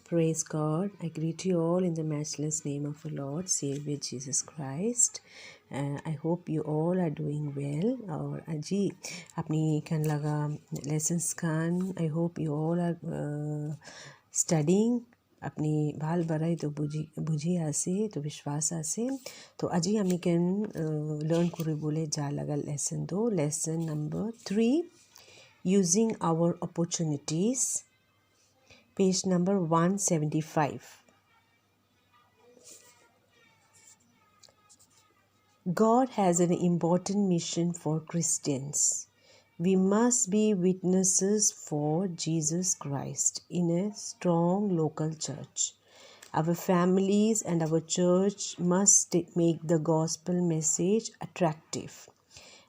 Praise God. I greet you all in the matchless name of our Lord, Savior Jesus Christ. I hope you all are doing well. और अजी अपनी कन लगा lessons Khan. I hope you all are studying. अपनी भाल बराई तो बुझी आसे तो विश्वास आसे तो अजी हमें कन learn करे बोले जा लगा lesson दो. Lesson number 3, using our opportunities. Page number 175. God has an important mission for Christians. We must be witnesses for Jesus Christ in a strong local church. Our families and our church must make the gospel message attractive.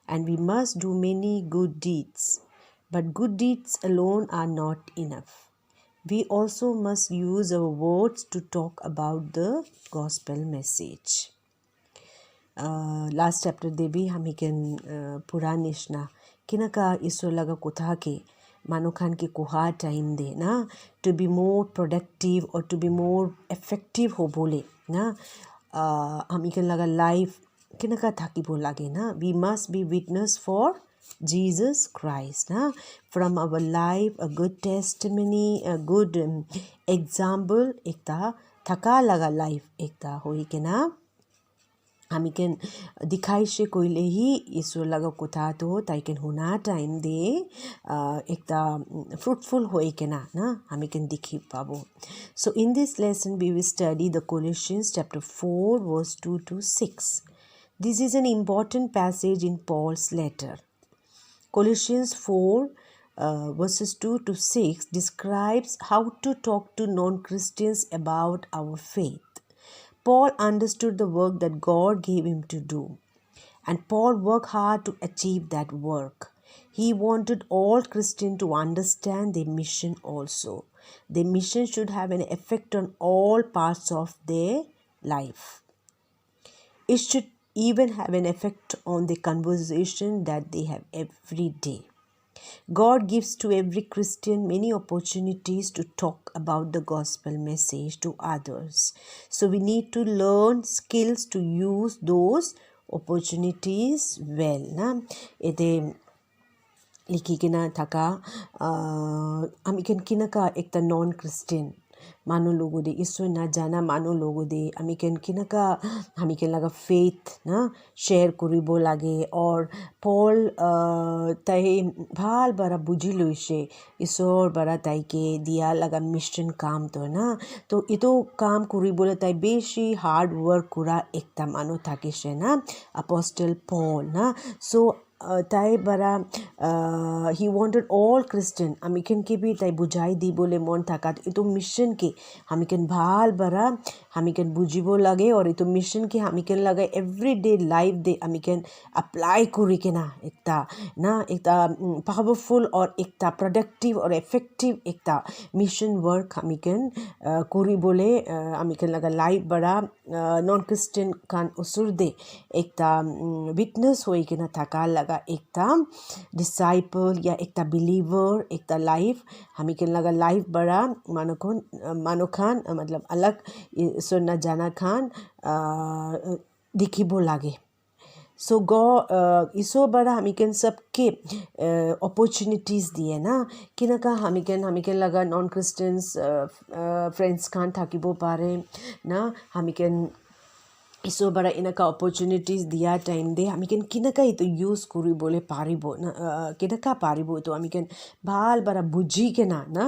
And we must do many good deeds. But good deeds alone are not enough. We also must use our words to talk about the gospel message. Last chapter de bhi hami ken puranishna kinaka iso laga kotha ke manukhan ke kuha time de na to be more productive or to be more effective ho bole na hami ken laga life kinaka thakibo lage na we must be witness for Jesus Christ na from our life a good testimony a good example ekta thaka laga life ekta hoi ke na हमी can दिखाई से कोइले ही ईश्वर लगा कुथा तो ताई can होना time दे एकता fruitful होए के ना हमी कैन दिखी पाबो. So in this lesson we will study the Colossians chapter 4 verse 2 to 6. This is an important passage in Paul's letter. Colossians 4 verses 2 to 6 describes how to talk to non-Christians about our faith. Paul understood the work that God gave him to do, and Paul worked hard to achieve that work. He wanted all Christians to understand their mission also. Their mission should have an effect on all parts of their life. It should even have an effect on the conversation that they have every day. God gives to every Christian many opportunities to talk about the gospel message to others. So we need to learn skills to use those opportunities well. Na ete लिखी के ना थका हम किन का एक non Christian मानो लोगों दे ईश्वर ना जाना मानो लोगों दे हमें किन का हमें लगा फेथ ना शेयर करिबो लागे और पॉल ताई भाल बड़ा बुझी लुइसे ईश्वर बड़ा ताई के दिया लगा मिशन काम तो ना तो इतो काम करिबो ताई बेशी हार्ड वर्क कुरा एकता मानो थाके से ना अपोस्टल पॉल ना सो ताई बड़ा he wanted all Christian हमिकन के भी ताई बुझाई दी बोले मन था इतो मिशन के हमिकन भाल बड़ा हमिकन बुझिबो लगे और इतो मिशन के हमिकन लगे everyday life दे हमिकन अप्लाई करी के ना एकता पावरफुल और एकता प्रोडक्टिव और इफेक्टिव एकता मिशन वर्क हमिकन करी बोले हमिकन लगा लाइफ बड़ा नॉन क्रिस्टियन कान उसुर दे एकता विटनेस होई के ना थका लगा एकता डिसाइपल या एकता बिलीवर एकता लाइफ हमी के लगा लाइफ बड़ा मानो खान मतलब अलग सुनना जाना खान दिखिबो लागे सो इसो बड़ा हमी के सबके अपॉर्चुनिटीज़ दिए ना कि ना का हमी के लगा नॉन क्रिस्टियंस फ्रेंड्स खान थाकिबो पारे ना हमी के इसो बड़ा इनका अपॉर्चुनिटीज़ दिया टाइम दे हमी किनका तो यूज़ करी बोले पारिबो ना किनका पारिबो तो हमी भाल बड़ा बुझी के ना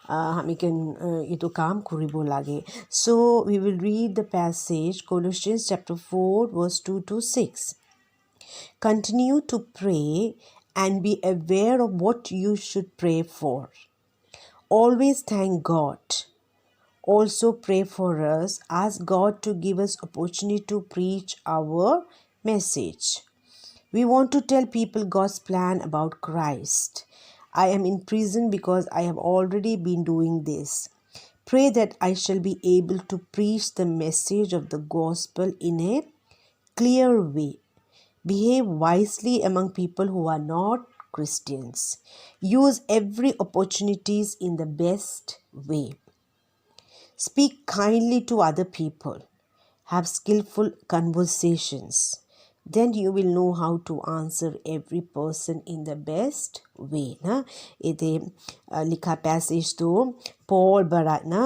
हमी ये तो काम करिबो लागे. So we will read the passage Colossians chapter 4 verse 2 to 6. Continue to pray and be aware of what you should pray for. Always thank God. Also pray for us. Ask God to give us opportunity to preach our message. We want to tell people God's plan about Christ. I am in prison because I have already been doing this. Pray that I shall be able to preach the message of the gospel in a clear way. Behave wisely among people who are not Christians. Use every opportunities in the best way. speak kindly to other people, have skillful conversations, then you will know how to answer every person in the best way ना इधे लिखा passage तो Paul बरा ना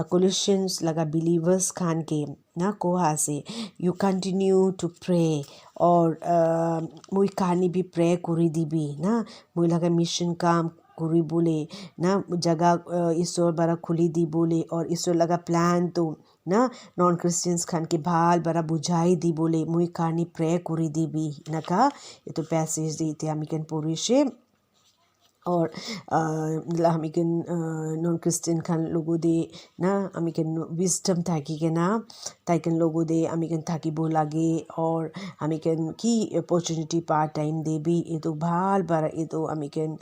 collisions लगा believers Khan के ना कोहा से you continue to pray और मुई कहानी भी प्रे करी दिबी ना मुई लगा मिशन काम करी बोले ना जगह ईश्वर बरा खुली दी बोले और ईश्वर लगा प्लान तो ना नॉन क्रिश्चियंस खान के भाल बरा बुझाई दी बोले मुई कहानी प्रे करी दी भी ना का ये तो पैसेज दी थे अमिकन पुरुषे और हमिकन नॉन क्रिश्चियन खान लोगों दे ना हमिकन विजडम थाकी के ना ताइकन लोगों दे हमिकन थाकी बोलागे और हमिकन की अपॉर्चुनिटी पार्ट टाइम दे भी ये तो भाल बारा ये तो हमिकन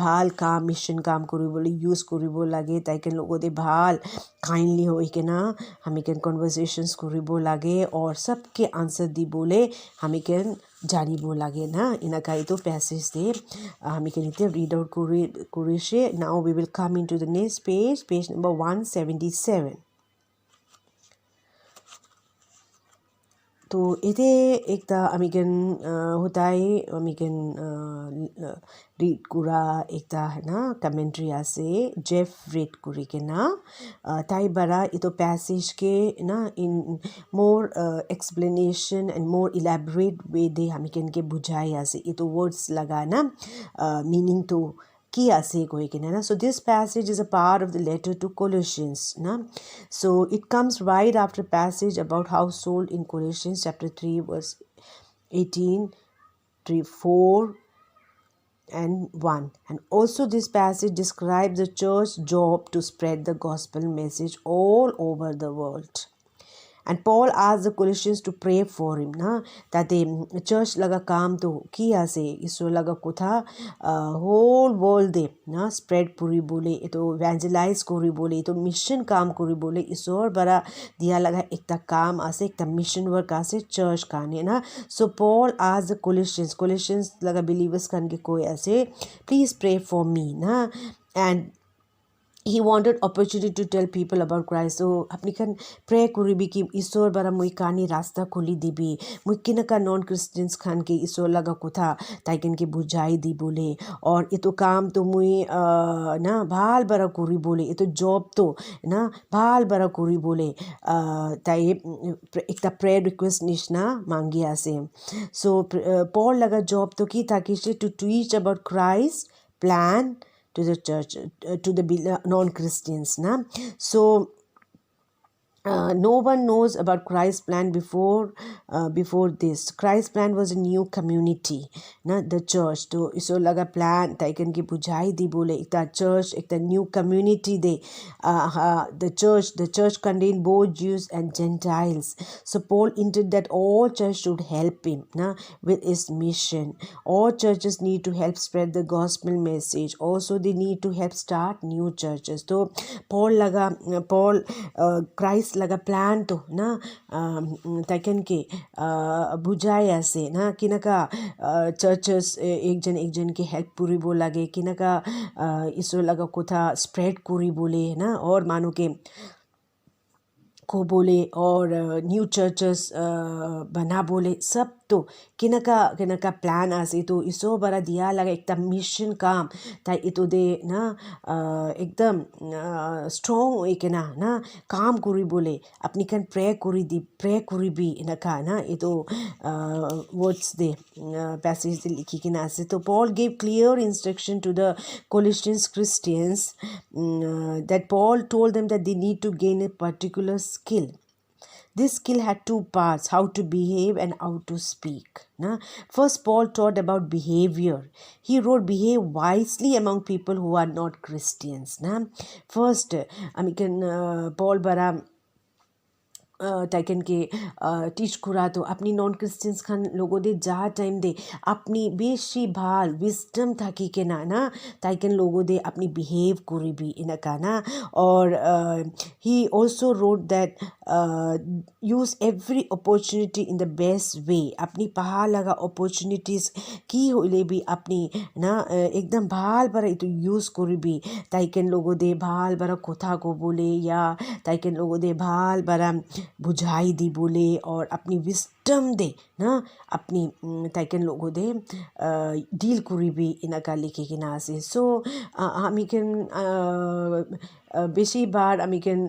भाल काम मिशन काम करी बोले यूज़ करी बोलागे ताइकन लोगों दे भाल काइंडली हो के ना हमिकन कन्वर्सेशंस करी बोलागे और सबके आंसर दी बोले हमिकन जानी बोलागे ना इनका ये तो पैसेज दे हमिकन इतने रीड आउट करे से now we will come into the next page number 177 तो इथे एक ता अमिकन होता है अमिकन रीड कुरा एक ता है ना कमेंट्री आसे जेफ रीड कुरी के ना ताई बरा ये तो पैसेज के ना इन मोर एक्सप्लेनेशन एंड मोर इलेबोरेट वे दे अमिकन के बुझाई आसे ये तो वर्ड्स लगा ना मीनिंग तो किया से कोई के ना so this passage is a part of the letter to Colossians na so it comes right after passage about household in Colossians chapter 3 verse 18 3 4 and 1 and also this passage describes the church's job to spread the gospel message all over the world. And Paul asked the Colossians to pray for him ना ताते church लगा काम तो किया से इसो लगा कुथा whole world दे ना spread पूरी बोले ये तो एवेंजलाइज करी बोले ये तो मिशन काम करी बोले इसो और बड़ा दिया लगा एक ता काम आसे एक ता मिशन वर्क आसे चर्च काने ना सो पॉल asked the Colossians लगा बिलीवर्स कान के कोई ऐसे प्लीज प्रे फॉर मी ना and he wanted opportunity to tell people about Christ so अपनी खान प्रे करी भी कि ईश्वर बरा मुई कानी रास्ता खोली दी भी मुई किन का नॉन क्रिश्चियंस खान के ईश्वर लगा कुथा ताइकन के बुझाई दी बोले और ये तो काम तो मुई ना भाल बरा करी बोले ये तो जॉब तो ना भाल बरा करी बोले ताई एक ता प्रेयर रिक्वेस्ट निशना मांगी आसे सो पॉल लगा जॉब तो की ताकि to teach about Christ plan to the church, to the non-Christians. Na? So, no one knows about Christ's plan before this. Christ's plan was a new community, na the church. तो इसो लगा plan ताइकन की बुझाई दी बोले एक ता church एक ता new community they the church contained both Jews and Gentiles. So Paul hinted that all church should help him na with his mission. All churches need to help spread the gospel message. Also they need to help start new churches. तो Paul Christ लगा plan तो ना ताकन के बुझाया से ना कि ना का चर्चेस एक जन के हेल्प पूरी बोला गे कि ना का इसो लगा कुथा स्प्रेड करी बोले ना और मानो के को बोले और न्यू चर्चेस बना बोले सब तो किनका प्लान आसे तो इसो बरा दिया लगा एकदम मिशन काम ता इतो दे ना एकदम स्ट्रॉन्ग एक ना काम करी बोले अपनी कन प्रे करी भी नका ना इतो वर्ड्स दे पैसेज दे लिखी के ना से तो Paul gave clear instruction to the Colossians Christians that Paul told them that they need to gain a particular skill. This skill had two parts, how to behave and how to speak. Na? First, Paul taught about behavior. He wrote, behave wisely among people who are not Christians. Na? First, Paul bara tycoon के teach करा तो अपनी non Christians Khan लोगों दे जा time दे अपनी बेशी भाल wisdom थाकी के ना टाइकन लोगों दे अपनी बिहेव करी भी इनका ना और ही also wrote that use every opportunity in the best way अपनी पहा लगा opportunities की होले भी अपनी ना एकदम भाल बरा इतो यूज करी भी टाइकन लोगों दे भाल बरा कोथा को बोले या टाइकन लोगों दे भाल बरा बुझाई दी बोले और अपनी विस्टम दे ना अपनी टाइकन लोगों दे डील करी भी इनका लिखे के ना से सो हम कैन बेशी बार আমি কেন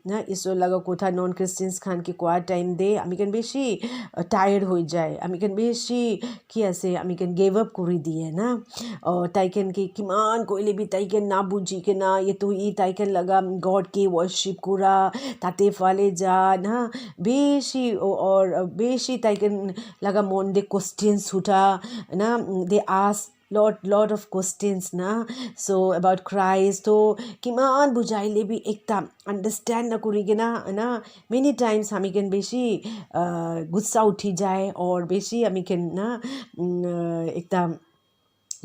না ঈশ্বর লাগা কোথা নন ক্রিশ্চিয়ানস খানকে কোয়া টাইম দে আমি কেন বেশি টায়ার্ড হয়ে যায় আমি কেন বেশি কি আছে আমি কেন গেভ আপ করে দিয়ে না তাইকেন কে কিমান কইলে বি তাইকেন না বুঝি কে না এ তো ই তাইকেন লাগা গড কে ওয়ার্শিপ করা তাতে ফলে যা না বেশি और বেশি তাইকেন লাগা মন দে কোশ্চেন্স উঠা না দে আস lot of questions na so about Christ तो किमान बुझाइले भी एकदम अंडरस्टैंड ना करेंगे ना many times हमी कैन बेशी गुस्सा उठी जाए और बेशी हमी कैन ना एकदम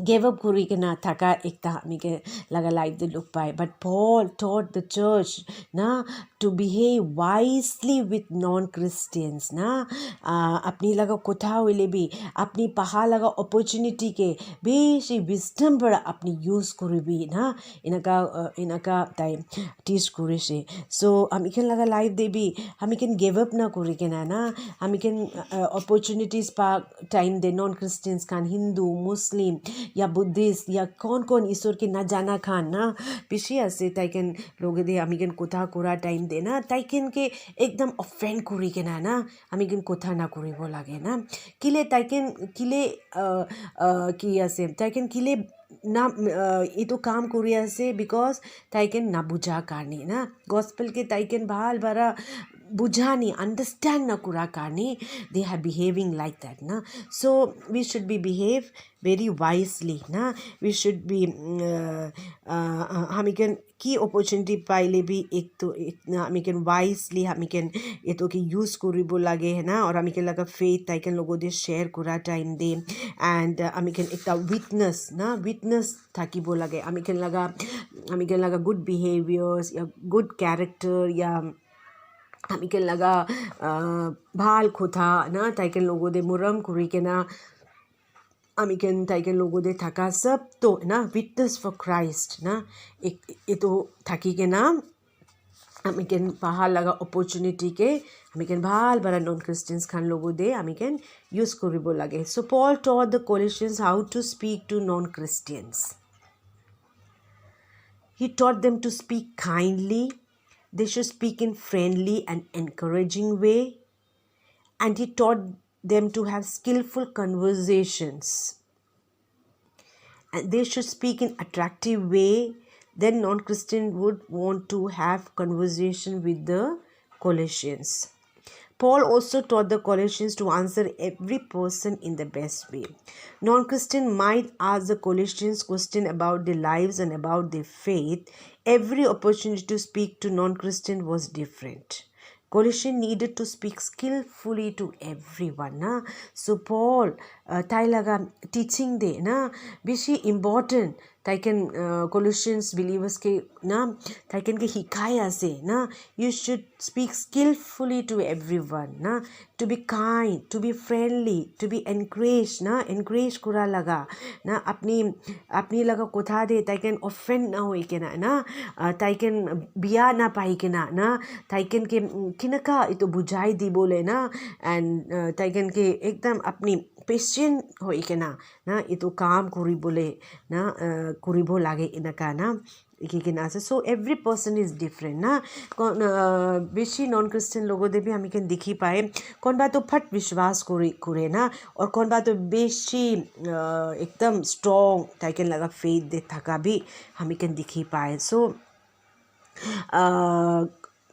gave up kuri ke na thaka ekta hami ke laga life de look pai but Paul taught the church na to behave wisely with non Christians na apni laga kotha hoile bhi apni paha laga opportunity ke beshi wisdom bara apni use kuri bhi na inaka time teach kuri she so hami ke laga life de bhi hami can give up na kuri ke na hami can opportunities pa time de non Christians kan Hindu Muslim या Buddhist या कौन कौन ईश्वर के ना जाना खान ना पिछी ऐसे ताइकन लोग दे अमीगन कोथा कोरा टाइम दे ना ताइकन के एकदम ऑफेंड कुरी के ना अमीगन कोथा ना कुरी वो लगे ना किले ताइकन किले की ऐसे ताइकन किले ना ये तो काम कोरिया से बिकॉज ताइकन ना बुझा कारनी ना गॉस्पेल के ताइकन भाल बारा बुझानी अंडरस्टैंड ना कुरा कारनी they are behaving like that ना so we should be behave very wisely ना we should be हमी कैन की अपॉर्चुनिटी पाइले भी एक तो हमी कैन वाइजली हमी कैन ये तो कि यूज़ करिबो लागे है ना और हमी कैन लगा फेथ ताइकन लोगों दे शेयर करा टाइम दे एंड हमी कैन एक विटनेस ना विटनेस थाकिबो लागे हमी कैन लगा गुड बिहेवियर्स या गुड कैरेक्टर या हमी के लगा भाल खोथा ना ताइकन लोगों दे मुरम कुरी के ना हमी के ताइकन लोगों दे थका सब तो ना विटनेस फॉर क्राइस्ट ना एक ये तो थकी के ना हमी के पहाड़ लगा अपॉर्चुनिटी के हमी के भाल बड़ा नॉन क्रिश्चियंस खान लोगों दे हमी के यूज करिबो लागे सो Paul taught the Colossians how to speak to non Christians. He taught them to speak kindly. They should speak in friendly and encouraging way, and he taught them to have skillful conversations, and they should speak in attractive way. Then non-Christian would want to have conversation with the Colossians. Paul also taught the Colossians to answer every person in the best way. Non-Christian might ask the Colossians question about their lives and about their faith. Every opportunity to speak to non-Christian was different. Colossians needed to speak skillfully to everyone na so Paul tai laga teaching de na beshi important taiken Colossians believers ke na taiken ke hikaya se na you should speak skillfully to everyone na to be kind to be friendly to be encouraged na encourage kura laga na apni laga kotha de taiken offend na hoi ke na taiken biya na pai ke na taiken ke किनका इतो बुझाई दी बोले ना and ताइकन के एकदम अपनी patient होई के ना इतो काम करी बोले ना करिबो लागे इनका ना के ना so every person is different ना बेशी नॉन क्रिश्चियन लोगों दे भी हमें कैन दिखी पाए कौन बात तो फट विश्वास करे ना और कौन बात तो बेशी एकदम स्ट्रॉन्ग ताइकन लगा फेथ दे थका भी हमें कैन दिखी पाए सो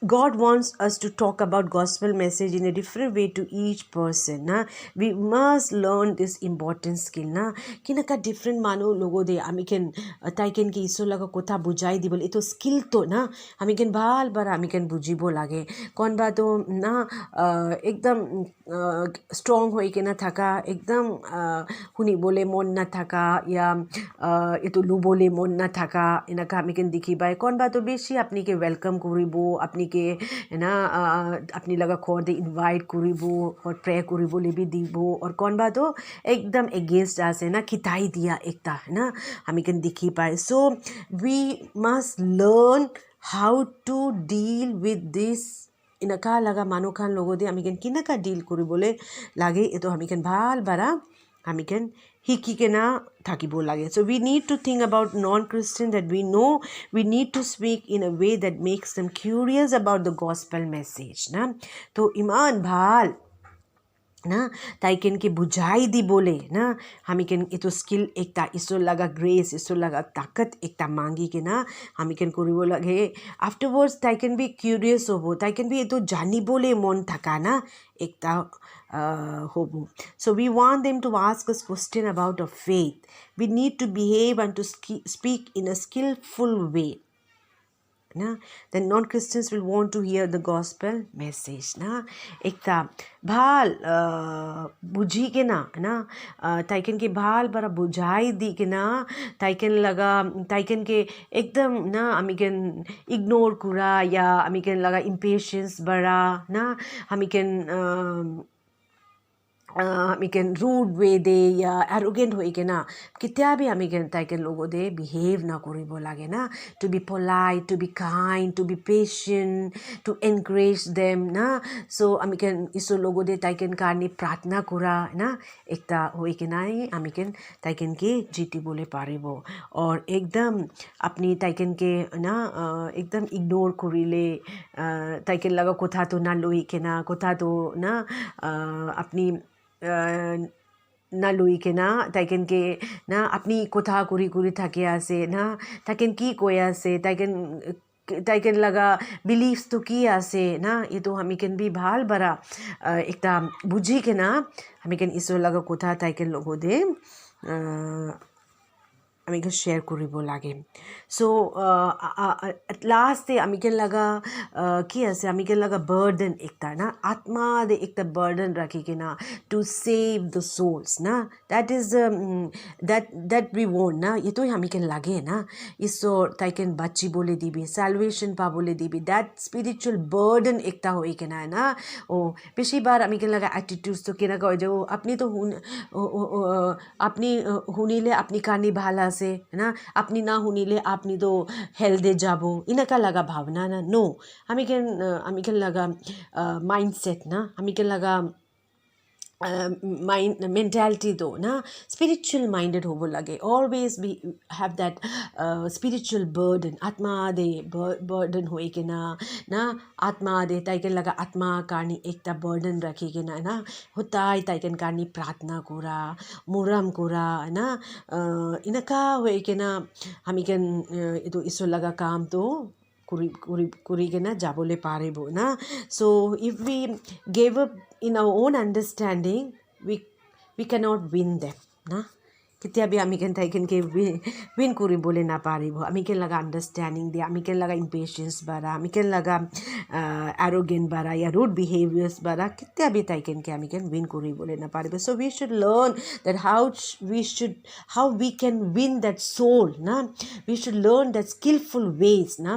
God wants us to talk about gospel message in a different way to each person na. We must learn this important skill na. Kinaka different manu logo de amiken taiken ki iso laga kotha bujai dibol ito skill to na amiken bhal bar amiken bujibo lage kon ba to na ekdam strong hoi ke na thaka ekdam huni bole mon na thaka ya ito lu bole mon na thaka inaka amiken dikhi bai kon ba to beshi apni ke welcome koribo apni के ना अपनी लगा खोर they invite करिबो और pray करिबो ले भी दीबो और कौन बात हो एकदम अगेंस्ट आसे ना खिताई दिया एकता है ना हम इकन दिखी पाए so we must learn how to deal with this इनका लगा मानो खान लोगों दे हम इकन किनका डील करिबोले लागे ये तो हम इकन भाल बरा हम इकन hikikena thakibo lage. So we need to think about non-Christian that we know we need to speak in a way that makes them curious about the gospel message na. तो iman bhal ना ताइकेन के बुझाई दी बोले ना हमिकेन इतो skill एकता इसो लगा grace इसो लगा ताकत एकता मांगी के ना हमिकेन कोरिबो लगे आफ्टरवर्ड्स ताइकेन भी क्यूरियस होबो ताइकेन भी इतो जानी बोले मन थका ना एकता hobo. So we want them to ask us question about our faith. We need to behave and to speak in a skillful way. Na then non-Christians will want to hear the gospel message na ekta bhal bujhi ke na taiken ke bhal bara bujhai di ke na taiken laga taiken ke ekdam na amiken ignore kura ya amiken laga impatience bara na amiken हमें rude वे दे या arrogant होई के ना कित्या भी हमें ताइकेन लोगों they behave ना करिबो लागे ना to be polite to be kind to be patient to encourage them ना सो हमें इसो लोगों दे ताइकेन कारनी प्रार्थना करा ना एकता होई के ना हमें ताइकेन के जीटी बोले पारिबो और एकदम अपनी ताइकेन के ना एकदम इग्नोर करिले ताइकेन लगा कोथा तो ना लोई के ना कोथा तो ना अपनी ना लुई के ना ताइकेन के ना अपनी कोथा कुरी कुरी थके आसे ना ताइकेन की कोया से ताइकेन लगा बिलीव्स तो की आसे ना ये तो हमें भी भाल बरा एकता बुझी के ना हमें इसो लगा कोथा ताइकेन लोगो दे हमें शेयर करिबो लागे सो एट लास्ट दे हमें लगा कि ऐसे हमें लगा बर्डन एकता ना आत्मा दे एकता बर्डन रखी के ना टू सेव द सोल्स ना that is that we want ना ये तो हमें लगे ना इसो ताइकेन बच्ची बोले दीबी सैल्वेशन पा बोले दीबी दैट स्पिरिचुअल बर्डन एकता होई के ना ओ पिछली बार हमें लगा एटीट्यूड्स तो के ना जो अपनी तो अपनी हुनीले अपनी कहानी भाला से है ना अपनी ना हुनीले अपनी तो हेल दे जाबो इनका लगा भावना ना नो हमें लगा माइंडसेट ना हमें लगा mind mentality दो ना spiritual minded होबो लगे always be have that spiritual burden आत्मा दे burden होई के ना आत्मा दे ताइकेन लगा आत्मा कारनी एकता burden रखी के ना होताई ताइकेन कारनी प्रार्थना कोरा मुरम कोरा ना इनका होई के ना हमिकेन इतो इसो लगा काम तो कुरी के ना जाबोले पारेबो ना so if we gave up in our own understanding we cannot win them ना कित्या भी हमें ताइकेन के विन कुरी बोले ना पारिबो हमें लगा अंडरस्टैंडिंग दे हमें लगा इम्पेशेंस बरा हमें लगा एरोगेंट बरा या रूड बिहेवियर्स बरा कित्या भी ताइकेन के हमें विन कुरी बोले ना पारिबो so we should learn that how we can win that soul ना we should learn that skillful ways ना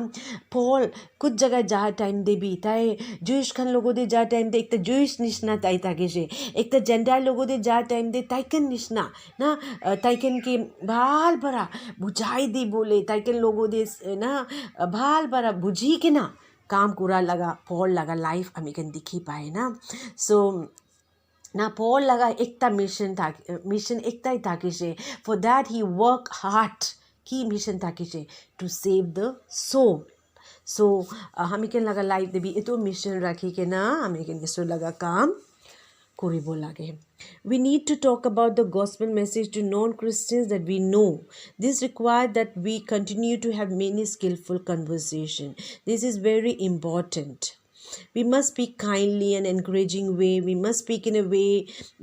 पॉल कुछ जगह जहाँ टाइम दे भी ताए जूइश खान लोगों दे जहाँ टाइम दे एक तो जूइश निशना ताई ताके से एक तो जेंडार लोगों दे जहाँ टाइम दे ताइकन निशना ना ताइकन के भाल बरा बुझाई दी बोले ताइकन लोगों दे ना भाल बरा बुझी के ना काम पूरा लगा पॉल लगा लाइफ अमेरिकन दिखी पाए ना सो ना पॉल लगा एकता मिशन एकता ही था कि से for that he work hard की मिशन था कि से to save the soul so हमें लगा लाइफ दे भी इतो मिशन रखी के ना हमें इसो लगा काम কৰিব লাগে. We need to talk about the gospel message to non-Christians that we know. This requires that we continue to have many skillful conversation. This is very important. We must speak kindly and encouraging way. We must speak in a way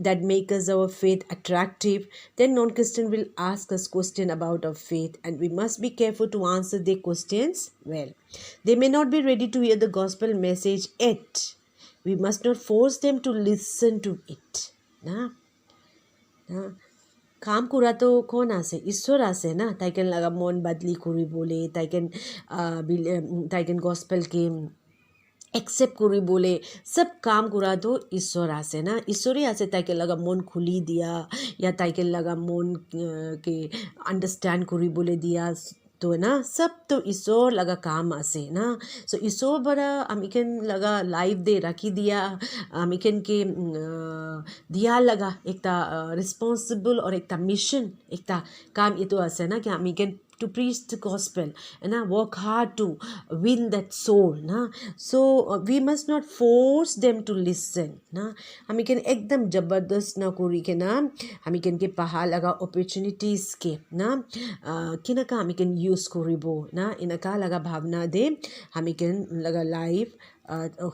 that make us our faith attractive. Then non-Christian will ask us question about our faith, and we must be careful to answer their questions well. They may not be ready to hear the gospel message yet. We must not force them to listen to it. Na? Na? কাম কৰাটো কোন আছে? ঈশ্বৰ আছে না. তাইকেন লগা মন বদলি কৰিবলৈ, তাইকেন গস্পেলকে एक्सेप्ट কৰিবলৈ सब काम कुरा तो ईश्वर आसे ना. ईश्वरी आसे ताके लगा मन खुली दिया या ताके लगा मन के अंडरस्टैंड करी बोले दिया तो ना सब तो ईश्वर लगा काम आसे ना. सो ईश्वर बड़ा अमिकन लगा लाइफ दे रखी दिया अमिकन के दिया लगा एक ता रिस्पॉन्सिबल और एक ता मिशन एक ता काम ये तो आसे ना कि अमिकन to preach the gospel and work hard to win that soul na. So we must not force them to listen na. hami can ekdam jabardast na kori ke na hami can ke paha laga opportunities ke na kina ka hami can use koribo na inaka laga bhavna de hami can laga life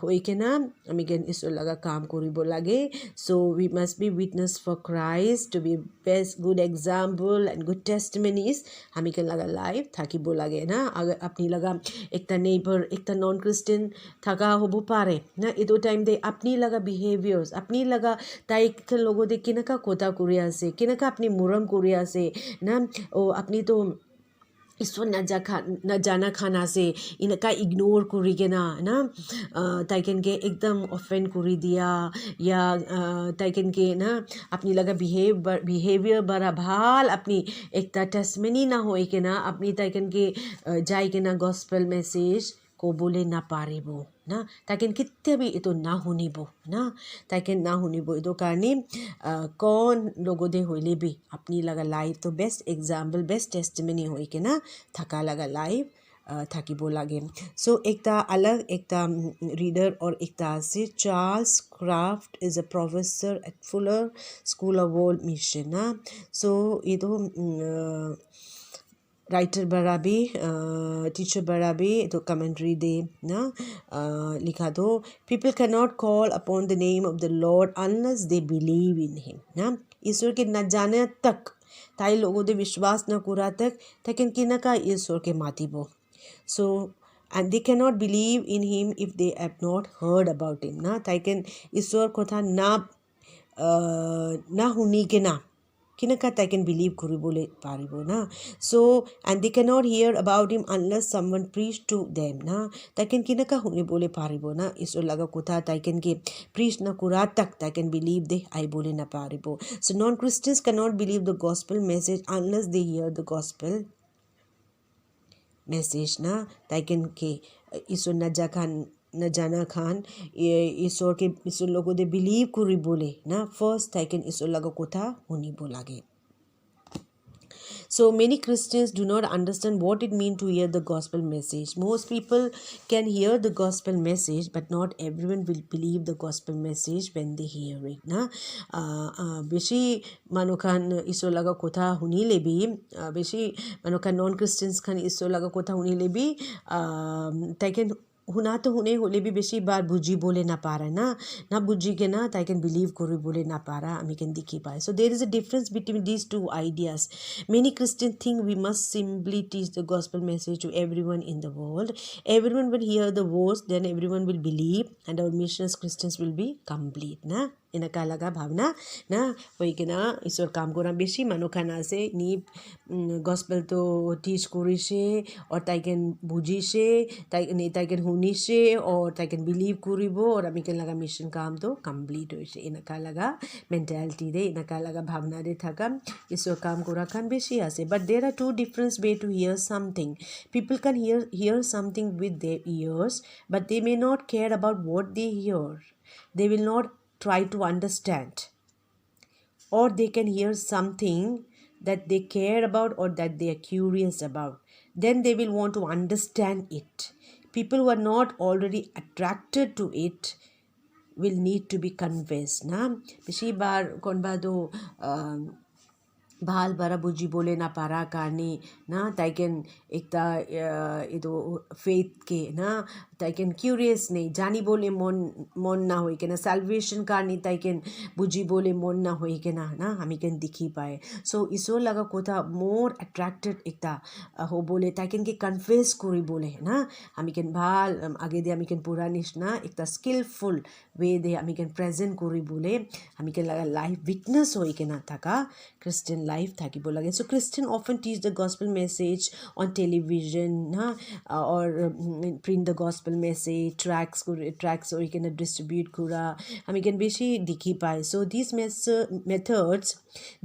होई के ना हमें can इस लगा काम करिबो लागे. So we must be witness for Christ to be best good example and good testimonies हमें कैन लगा लाइफ থাকিব লাগে না. अगर अपनी लगा एक नेबर एक नॉन क्रिस्टियन থাকা হ'ব পাৰে না. এইটো টাইম দে আপনি লগা বিহেভিয়ার্স আপনি লগা তাইক লগো দে কেনেকা কথা কৰি আছে কেনেকা আপনি মৰম কৰি আছে না. ও আপনি তো ईश्वर न जाना खाना से इनका इग्नोर करी के ना ताइकन के एकदम ऑफेंड करी दिया या ताइकन के ना अपनी लगा बिहेवियर बड़ा भाल अपनी एक टेस्टमनी ना होए के ना अपनी ताइकन के जाए के ना गॉस्पेल मैसेज को बोले ना पारिबो ना ताकन कितने भी इतो ना होनिबो ना ताकन ना होनिबो इतो कारणे कौन लोगों दे होइले भी अपनी लगा लाइफ तो बेस्ट एग्जाम्पल बेस्ट टेस्टिमनी होई के ना थका लगा लाइफ থাকিব লাগে. सो एकता अलग एकता रीडर और एकता से Charles craft is a professor at Fuller school of world mission ना. सो ये तो राइटर बड़ा भी टीचर बड़ा भी तो कमेंट्री दे ना लिखा दो. People can not call upon the name of the Lord unless they believe in him ना. ईश्वर के न जाने तक ताई लोगों दे विश्वास न करा तक तकन कि न का ईश्वर के मातिबो. सो and they cannot believe in him if they have not heard about him na. ताइकन ईश्वर को था ना हुनी के ना kinaka they can believe kuribole paribo na. So and they cannot hear about him unless someone preached to them na. Taken kinaka huni bole paribo na iso laga kutha taken ke preach na kuratak they can believe they I bole na paribo. So non-Christians cannot believe the gospel message unless they hear the gospel message na. Taken ke iso न जाना खान ईश्वर के ईश्वर लोगों दे believe करी बोले ना. First ताइकन ईश्वर लगा कोथा होनी बोलागे. So many Christians do not understand what it means to hear the gospel message. Most people can hear the gospel message, but not everyone will believe the gospel message when they hear it. Na beshi manokan iso laga kotha huni lebi beshi manokan non-Christians kan iso laga kotha huni lebi taken हुना तो हुने होले भी बेसी बार बुझी बोले ना पा रहा ना बुझी के ना ताई कैन बिलीव करी बोले ना पा रहा हमें कैन दिखी पाए. So there is a difference between these two ideas. Many Christian think we must simply teach the gospel message to everyone in the world. Everyone will hear the words then everyone will believe and our mission as Christians will be complete ना. इनका लगा भावना ना होई के ना ईश्वर काम करा बेसी मानो खाना से नी गॉस्पेल तो टीच करिसे और ताई कैन बुझिसे ताई कैन हुनिसे और ताई कैन बिलीव करिबो और आमी कैन लगा मिशन काम तो कंप्लीट होइसे. इनका लगा मेंटालिटी दे इनका लगा भावना दे थाका ईश्वर काम करा खान बेसी आसे. But there are two different way to hear something. People can hear something with their ears but they may not care about what they hear. They will not try to understand, or they can hear something that they care about or that they are curious about. Then they will want to understand it. People who are not already attracted to it will need to be convinced na beshi bar konba do bahal bara buji bole na para karni na taiken ekta ido faith ke na taiken curious nei jani bole mon na hoi kena salvation karni taiken buji bole mon na hoi kena na hami ken dikhi pae so iso laga kotha more attracted ekta ho bole taiken ke confess kori bole na hami ken bhal age de hami ken pura nishna ekta skillful way de hami ken present kori bole hami ken laga life witness hoi kena thaka Christian life thakibo lage so Christian often teach the gospel message on television na or print the gospel message tracks or you can distribute kura hami can beshi dikhi pai so these methods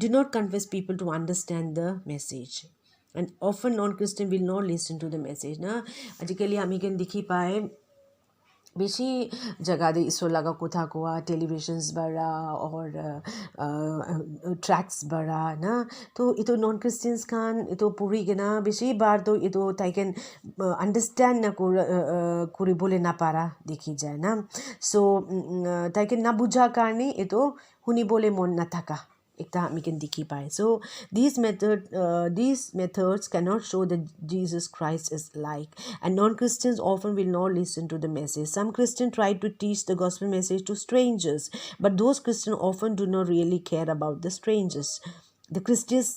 do not convince people to understand the message and often non-Christian will not listen to the message na ajikali hami can dikhi pai बेसी जगह दे इसो लगा कोथा कोआ televisions बड़ा और tracks बड़ा ना तो इतो non Christians Khan इतो पूरी के ना बेसी बार तो इतो ताइकन अंडरस्टैंड ना कुरी बोले ना पारा देखी जाए ना सो ताइकन ना बुझा कारणी इतो हुनी बोले मोन ना थका ekta we can dikhi pai so these methods cannot show that Jesus Christ is like and non-Christians often will not listen to the message some Christians try to teach the gospel message to strangers but those Christians often do not really care about the strangers the Christians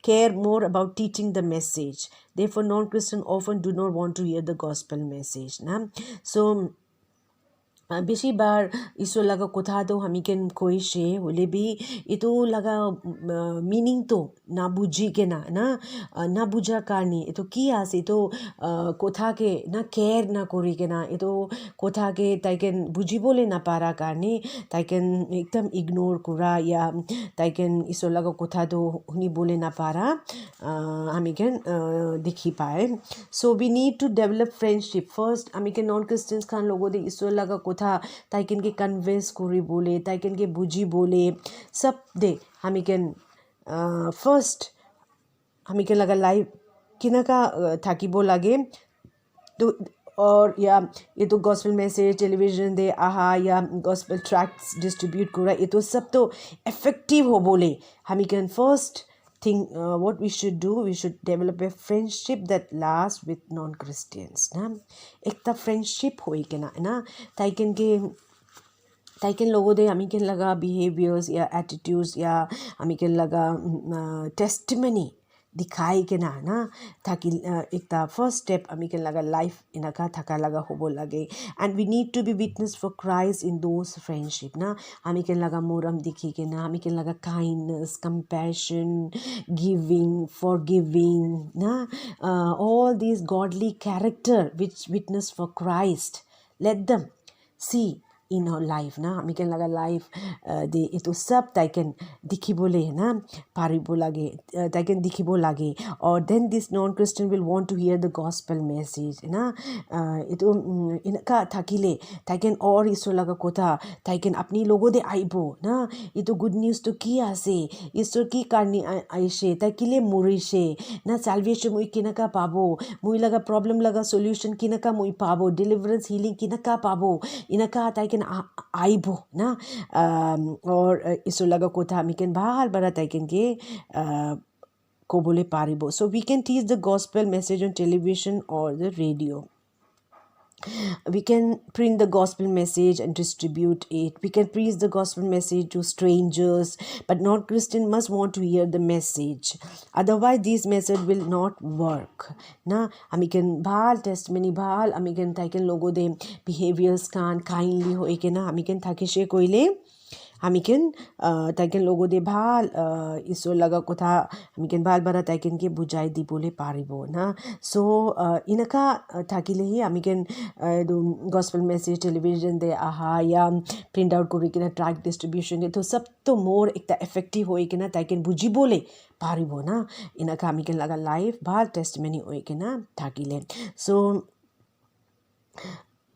care more about teaching the message therefore non-Christians often do not want to hear the gospel message na so बेसी बार इसो लगा कोथा तो हमी के कोई शे होले भी इतो लगा मीनिंग तो ना बुझी के ना बुझा कारनी इतो की आसे तो कोथा के ना केयर ना कोरी के ना इतो कोथा के ताइकन बुझी बोले ना पारा कारनी ताइकन एकदम इग्नोर कुरा या ताइकन इसो लगा कोथा तो हुनी बोले ना पारा हमी के दिखी पाए so we need to develop friendship first हमी के नॉन क्रिश्चियंस खान लोगों दे इसो लगा था ताइकन के कन्विंस कोरी बोले ताइकन के बुझी बोले सब दे हमी के फर्स्ट हमी के लगा लाइव किना का थाकी बो लगे तो और या ये तो गॉस्पेल मैसेज टेलीविजन दे आहा या गॉस्पेल ट्रैक्स डिस्ट्रीब्यूट करा ये तो सब तो इफेक्टिव हो बोले हमी can first thing what we should do we should develop a friendship that lasts with non-Christians na ekta friendship hoy ke na ताइकन लोगों दे हमी के लगा behaviors या attitudes या हमी के लगा testimony दिखाई के ना ताकि एकता फर्स्ट स्टेप हमी के लगा लाइफ इनका थका लगा होबो लगे and we need to be witness for Christ in those friendship ना हमी के लगा मोरम दिखी के ना हमी के लगा काइंडनेस कंपैशन गिविंग फॉरगिविंग ना all these godly character which witness for Christ let them see in our life na hami can laga life de ito sab taiken dikhibo le na paribo lage taiken dikhibo lage or then this non Christian will want to hear the gospel message na ito inka thakile taiken or iso laga kotha taiken apni logo de aibo na ito good news to ki ase isor ki karni aise takile murise na salvation mui kinaka pabo mui laga problem laga solution kinaka mui pabo deliverance healing kinaka pabo inaka taiken आइबो ना और इसो लगा कोथा हमी can बाहर बड़ा ताइकन के को बोले पारिबो so we can teach the gospel message on television or the radio we can print the gospel message and distribute it we can preach the gospel message to strangers but non-Christian must want to hear the message otherwise this message will not work na hami can bhal testimony bhal hami can taiken logo de behaviors kan kindly hoy ke na hami can thake she koile हमी can ताइकन लोगो दे भाल इसो लगा कोथा हमी can भाल बरा ताइकन के बुझाई दी बोले पारिबो ना सो इनका थाकिले ही हमी कैन गॉस्पेल मैसेज टेलीविजन दे आहा या प्रिंट आउट करी के ना ट्रैक डिस्ट्रीब्यूशन दे तो सब तो मोर एकता इफेक्टिव होई के ना ताइकन बुझी बोले पारिबो ना इनका हमी कैन लगा लाइव भाल टेस्टिमनी होई के ना थाकिले सो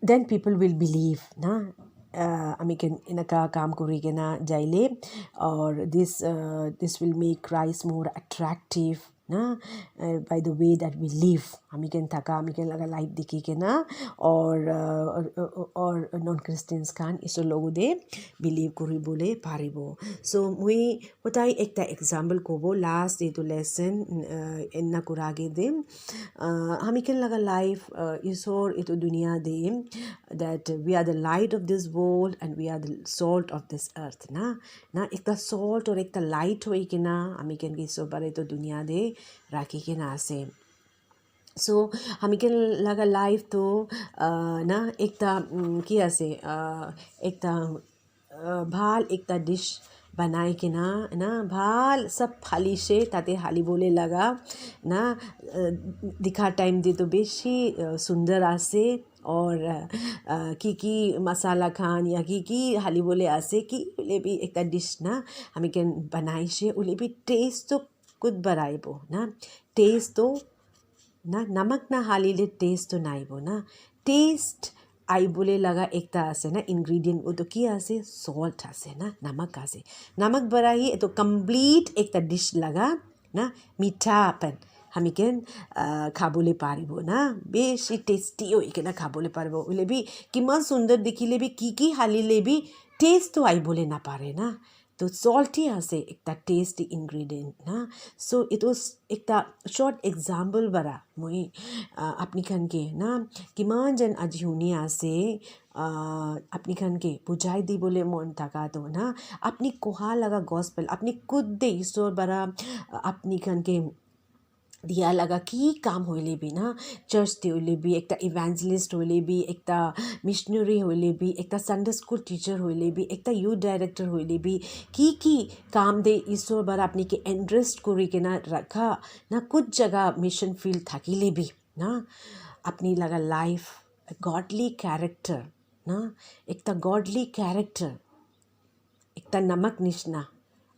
then people will believe na hami can inaka काम करी ना जाइले और this will make Christ more attractive ना by the way that we live हामी केन थका हामी केन लगा लाइफ देखी के ना और नॉन क्रिस्टियंस खान इसो लोगो दे बिलीव करी बोले पारिबो सो मुई बताई एक ता एग्जांपल कोबो लास्ट ये तो लेसन इन्ना कुरागे दे हामी केन लगा लाइफ इसोर ये तो दुनिया दे that we are the light of this world and we are the salt of this earth ना एक ता salt और एक ता light होई के ना हामी केन की सो बारे तो दुनिया दे राखी के ना से सो हामी के लगा लाइफ तो ना एक ता किया से एक ता भाल एक ता डिश बनाए के ना भाल सब हाली से ताते हाली बोले लगा ना दिखा टाइम दे तो बेशी सुंदर आसे और की मसाला खान या की हाली बोले आसे कि उले भी एक ता डिश ना हामी के बनाई से उले भी टेस्ट तो कुछ बराइबो ना टेस्ट तो ना नमक ना हाली ले टेस्ट तो नाइबो ना टेस्ट आई बोले लगा एक ता आसे ना इंग्रेडिएंट वो तो किया आसे सॉल्ट आसे ना नमक आसे नमक बरा ही तो कंप्लीट एक ता डिश लगा ना मीठापन हामी केन खाबोले पारिबो ना बेशी टेस्टी होई के ना खाबोले पारिबो उले भी किमान सुंदर दिखिले भी की हाली ले भी टेस्ट तो आई बोले ना पारे ना तो सॉल्टी आसे एक ता टेस्टी इंग्रेडिएंट ना सो इट वाज एक ता शॉर्ट एग्जांपल बरा मुई अपनी खन के ना किमान जन अजहुनी आसे अपनी खन के बुझाई दी बोले मन तका तो ना अपनी कोहा लगा गॉस्पेल अपनी खुद दे ईश्वर बरा अपनी खन के दिया लगा कि काम होइले भी ना चर्च ते होइले भी एक ता इवेंजलिस्ट होइले भी एक ता मिशनरी होइले भी एक ता संडे स्कूल टीचर होइले भी एक ता यूथ डायरेक्टर होइले भी की काम दे ईश्वर बार अपनी के इंटरेस्ट करी के ना रखा ना कुछ जगह मिशन फील्ड थकीले भी ना अपनी लगा लाइफ गॉडली कैरेक्टर ना एक ता गॉडली कैरेक्टर एक ता नमक निशना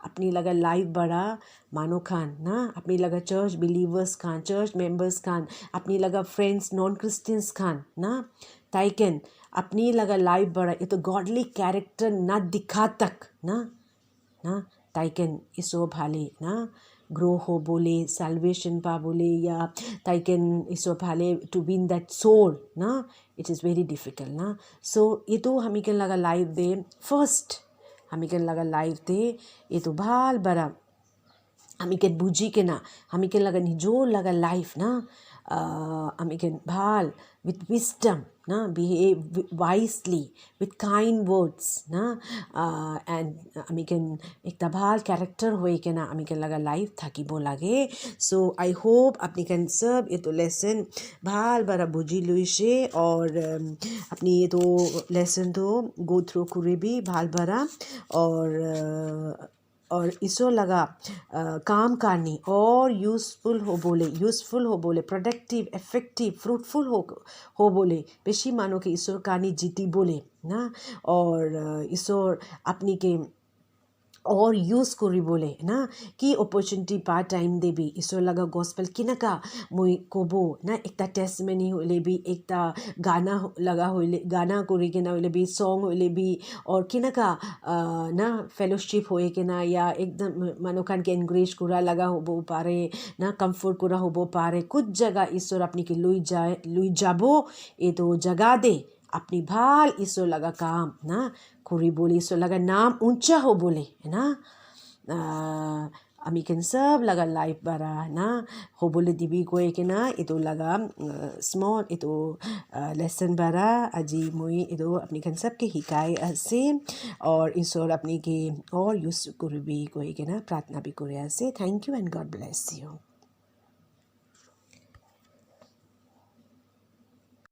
अपनी लगा लाइफ बड़ा मानो खान ना अपनी लगा church believers Khan church members Khan अपनी लगा फ्रेंड्स नॉन क्रिस्टियंस खान ना ताइकन अपनी लगा लाइफ बड़ा ये तो गॉडली कैरेक्टर ना दिखा तक ना ताइकन इसो भाले ना ग्रो हो बोले सैल्वेशन पा बोले या ताइकन इसो भाले टू विन दैट सोल ना इट इज़ वेरी डिफिकल्ट ना सो ये तो हमी के लगा लाइफ दे फर्स्ट हमी के लगा लाइफ दे ये तो भाल बरा हमी के बुझी के ना हमी के लगा निजो लगा लाइफ ना हमी के भाल with wisdom na behave wisely with kind words na and ami can ek tabhal character hoye ke na ami can laga life thaki bo lage so I hope apni can serve ye to lesson bhal bara buji luise aur apni ye to lesson to go through kure bhi bhal bara और इसो लगा काम करनी और useful हो बोले productive effective fruitful हो बोले बेशी मानो कि इसो कहानी जीती बोले ना और इसो अपनी के और यूज़ करी बोले ना कि अपॉर्चुनिटी पार्ट टाइम दे भी इसो लगा गॉस्पेल किनका मुई कोबो ना एक ता टेस्टमनी होले भी एक ता गाना लगा होले गाना करी के ना होले भी सॉन्ग होले भी और किनका ना फेलोशिप होए के ना या एकदम मानो खान के एनकरेज करा लगा होबो पारे ना कंफर्ट करा होबो पारे कुछ जगह ईश्वर अपनी के लुई जाबो ये तो जगह दे अपनी भाल इसो लगा काम ना खुरी बोली इसो लगा नाम ऊंचा हो बोले है ना अमी कैन सब लगा लाइफ बरा ना हो बोले दिबी कोई के ना इतो लगा स्मॉल इतो लेसन बरा अजी मुई इतो अपनी कैन सब के हिकाय से और इसो अपनी के और यूज कुरी भी कोई के ना प्रार्थना भी करे से thank you and God bless you